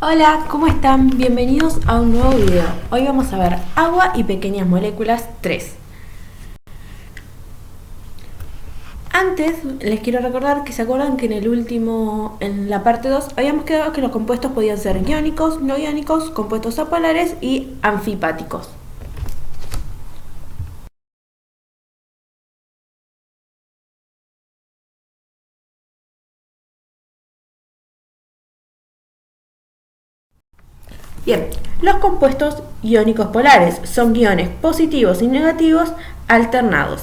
Hola, ¿cómo están? Bienvenidos a un nuevo video. Hoy vamos a ver agua y pequeñas moléculas 3. Antes les quiero recordar que se acuerdan que en la parte 2 habíamos quedado que los compuestos podían ser iónicos, no iónicos, compuestos apolares y anfipáticos. Bien, los compuestos iónicos polares son iones positivos y negativos alternados.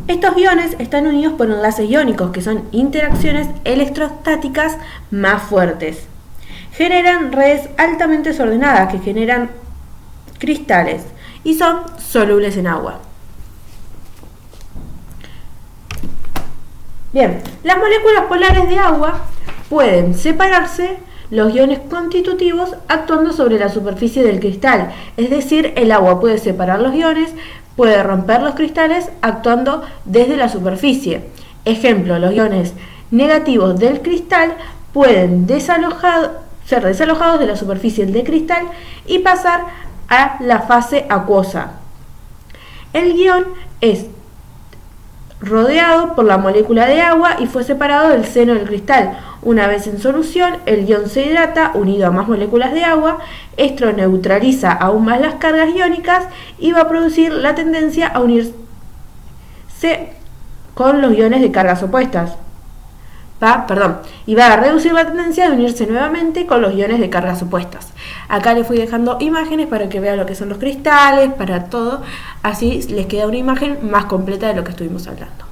Estos iones están unidos por enlaces iónicos, que son interacciones electrostáticas más fuertes. Generan redes altamente desordenadas que generan cristales y son solubles en agua. Bien, las moléculas polares de agua pueden separarse los iones constitutivos actuando sobre la superficie del cristal, es decir, el agua puede separar los iones, puede romper los cristales actuando desde la superficie. Ejemplo, los iones negativos del cristal pueden ser desalojados de la superficie del cristal y pasar a la fase acuosa. El ion es rodeado por la molécula de agua y fue separado del seno del cristal. Una vez en solución, el ion se hidrata unido a más moléculas de agua. Esto neutraliza aún más las cargas iónicas y va a producir la tendencia a unirse con los iones de cargas opuestas. Y va a reducir la tendencia de unirse nuevamente con los iones de cargas opuestas. Acá les fui dejando imágenes para que vean lo que son los cristales, para todo. Así les queda una imagen más completa de lo que estuvimos hablando.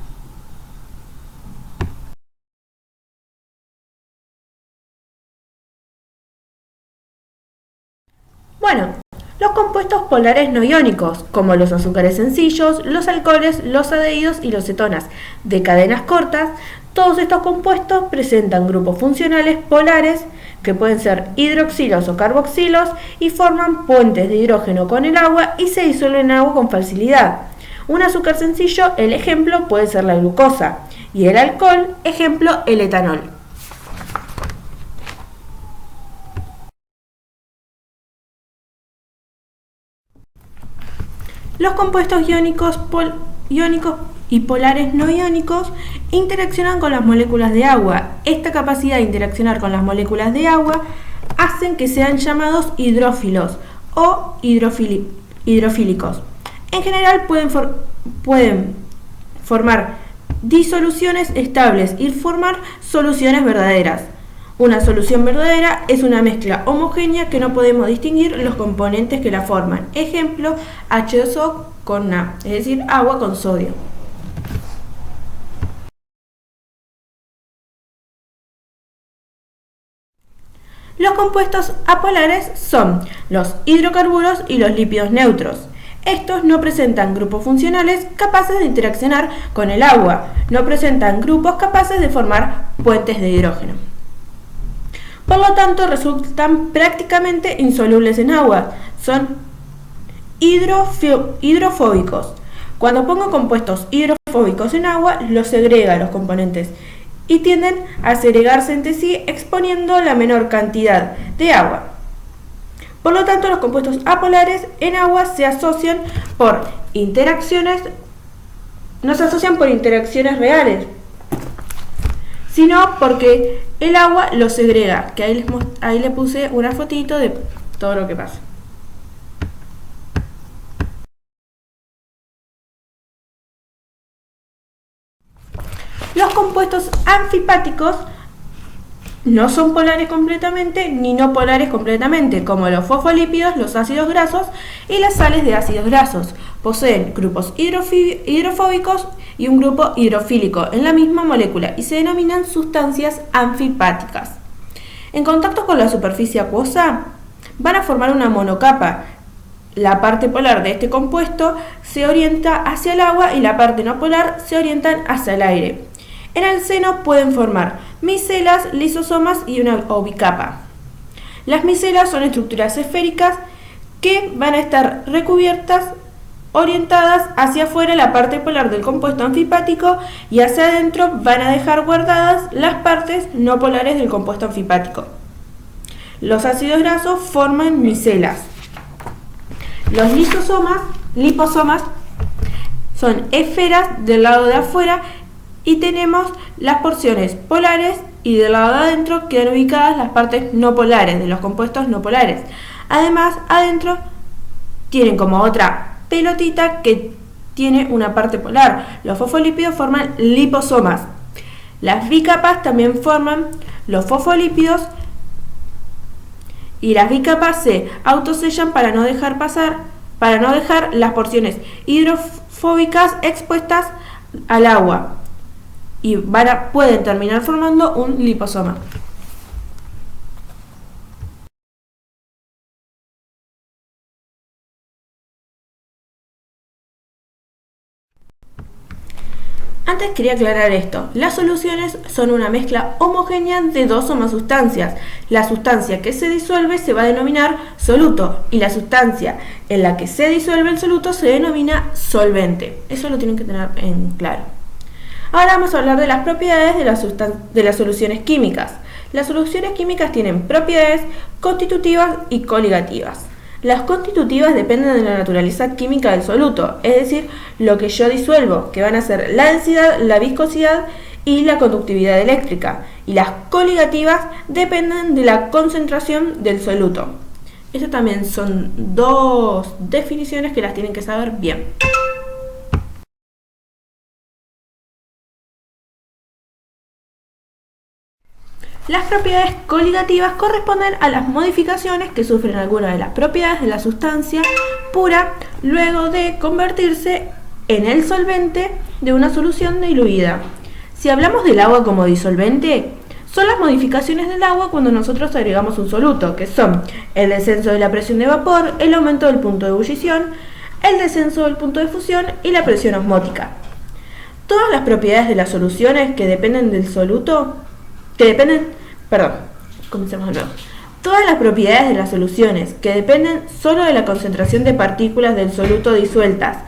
Bueno, los compuestos polares no iónicos, como los azúcares sencillos, los alcoholes, los aldehídos y los cetonas de cadenas cortas, todos estos compuestos presentan grupos funcionales polares que pueden ser hidroxilos o carboxilos y forman puentes de hidrógeno con el agua y se disuelven en agua con facilidad. Un azúcar sencillo, el ejemplo, puede ser la glucosa y el alcohol, ejemplo, el etanol. Los compuestos iónicos y polares no iónicos interaccionan con las moléculas de agua. Esta capacidad de interaccionar con las moléculas de agua hacen que sean llamados hidrófilos o hidrofílicos. En general pueden formar disoluciones estables y formar soluciones verdaderas. Una solución verdadera es una mezcla homogénea que no podemos distinguir los componentes que la forman. Ejemplo, H2O con Na, es decir, agua con sodio. Los compuestos apolares son los hidrocarburos y los lípidos neutros. Estos no presentan grupos funcionales capaces de interaccionar con el agua, no presentan grupos capaces de formar puentes de hidrógeno. Por lo tanto, resultan prácticamente insolubles en agua. Son hidrofóbicos. Cuando pongo compuestos hidrofóbicos en agua, los segrega los componentes y tienden a segregarse entre sí exponiendo la menor cantidad de agua. Por lo tanto, los compuestos apolares en agua no se asocian por interacciones reales, sino porque el agua los segrega, que ahí les puse una fotito de todo lo que pasa. Los compuestos anfipáticos no son polares completamente ni no polares completamente, como los fosfolípidos, los ácidos grasos y las sales de ácidos grasos. Poseen grupos hidrofóbicos y un grupo hidrofílico en la misma molécula y se denominan sustancias anfipáticas. En contacto con la superficie acuosa van a formar una monocapa. La parte polar de este compuesto se orienta hacia el agua y la parte no polar se orienta hacia el aire. En el seno pueden formar micelas, lisosomas y una obicapa. Las micelas son estructuras esféricas que van a estar recubiertas orientadas hacia afuera la parte polar del compuesto anfipático y hacia adentro van a dejar guardadas las partes no polares del compuesto anfipático. Los ácidos grasos forman micelas. Los liposomas son esferas del lado de afuera y tenemos las porciones polares y del lado de adentro quedan ubicadas las partes no polares de los compuestos no polares. Además, adentro tienen como otra pelotita que tiene una parte polar. Los fosfolípidos forman liposomas. Las bicapas también forman los fosfolípidos y las bicapas se autosellan para no dejar las porciones hidrofóbicas expuestas al agua y pueden terminar formando un liposoma. Antes quería aclarar esto. Las soluciones son una mezcla homogénea de dos o más sustancias. La sustancia que se disuelve se va a denominar soluto y la sustancia en la que se disuelve el soluto se denomina solvente. Eso lo tienen que tener en claro. Ahora vamos a hablar de las propiedades de las soluciones químicas. Las soluciones químicas tienen propiedades constitutivas y coligativas. Las constitutivas dependen de la naturaleza química del soluto, es decir, lo que yo disuelvo, que van a ser la densidad, la viscosidad y la conductividad eléctrica. Y las coligativas dependen de la concentración del soluto. Estas también son dos definiciones que las tienen que saber bien. Las propiedades coligativas corresponden a las modificaciones que sufren algunas de las propiedades de la sustancia pura luego de convertirse en el solvente de una solución diluida. Si hablamos del agua como disolvente, son las modificaciones del agua cuando nosotros agregamos un soluto, que son el descenso de la presión de vapor, el aumento del punto de ebullición, el descenso del punto de fusión y la presión osmótica. Todas las propiedades de las soluciones que dependen del soluto, comencemos de nuevo. Todas las propiedades de las soluciones que dependen solo de la concentración de partículas del soluto disueltas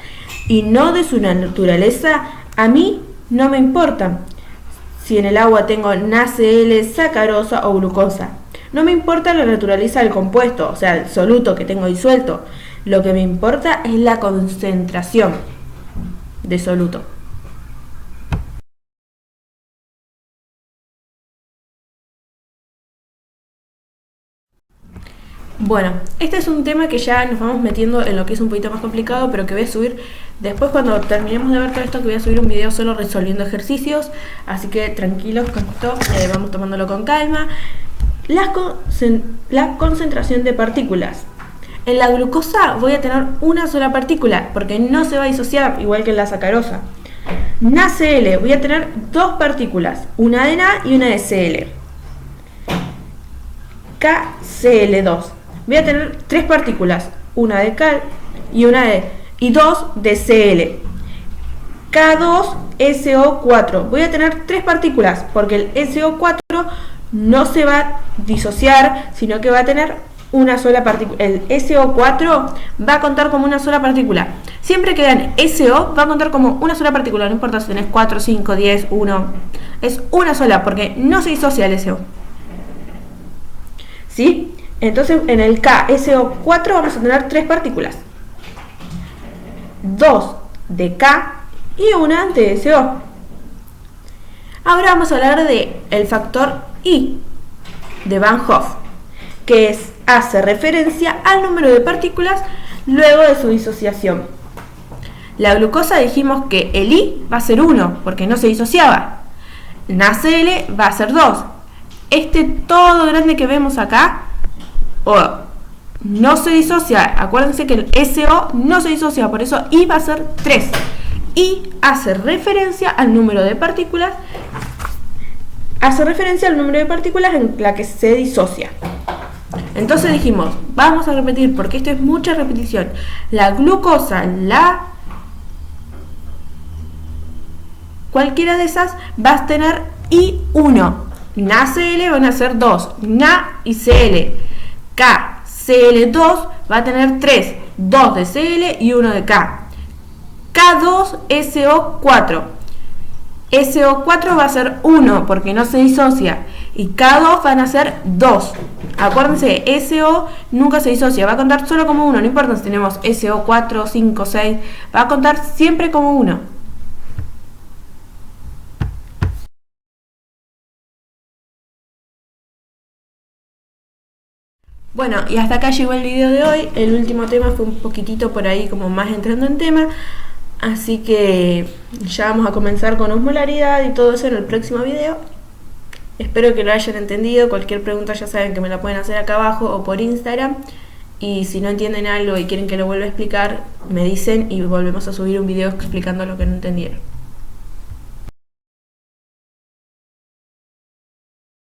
y no de su naturaleza, a mí no me importan. Si en el agua tengo NaCl, sacarosa o glucosa. No me importa la naturaleza del compuesto, o sea, el soluto que tengo disuelto. Lo que me importa es la concentración de soluto. Bueno, este es un tema que ya nos vamos metiendo en lo que es un poquito más complicado, pero que voy a subir después cuando terminemos de ver todo esto, que voy a subir un video solo resolviendo ejercicios, así que tranquilos con esto, vamos tomándolo con calma. La concentración de partículas. En la glucosa voy a tener una sola partícula, porque no se va a disociar, igual que en la sacarosa. NaCl, voy a tener dos partículas, una de Na y una de Cl. KCl2. Voy a tener tres partículas, una de Cal y dos de Cl. K2SO4. Voy a tener tres partículas porque el SO4 no se va a disociar, sino que va a tener una sola partícula. El SO4 va a contar como una sola partícula. Siempre que vean SO va a contar como una sola partícula, no importa si tenés 4, 5, 10, 1. Es una sola porque no se disocia el SO. ¿Sí? Entonces en el KSO4 vamos a tener tres partículas. 2 de K y una de SO. Ahora vamos a hablar del factor I de Van Hoff, que hace referencia al número de partículas luego de su disociación. La glucosa dijimos que el I va a ser 1 porque no se disociaba. NaCl va a ser 2. Este todo grande que vemos acá no se disocia. Acuérdense que el SO no se disocia, por eso I va a ser 3. Y hace referencia al número de partículas. En la que se disocia. Entonces dijimos, vamos a repetir porque esto es mucha repetición. La glucosa, cualquiera de esas va a tener I1. NaCl van a ser 2, Na y Cl. KCl2 va a tener 3, 2 de Cl y 1 de K. K2SO4. SO4 va a ser 1 porque no se disocia y K2 van a ser 2. Acuérdense, SO nunca se disocia, va a contar solo como 1, no importa si tenemos SO4, 5, 6, va a contar siempre como 1. Bueno, y hasta acá llegó el video de hoy. El último tema fue un poquitito por ahí como más entrando en tema. Así que ya vamos a comenzar con osmolaridad y todo eso en el próximo video. Espero que lo hayan entendido. Cualquier pregunta ya saben que me la pueden hacer acá abajo o por Instagram. Y si no entienden algo y quieren que lo vuelva a explicar, me dicen y volvemos a subir un video explicando lo que no entendieron.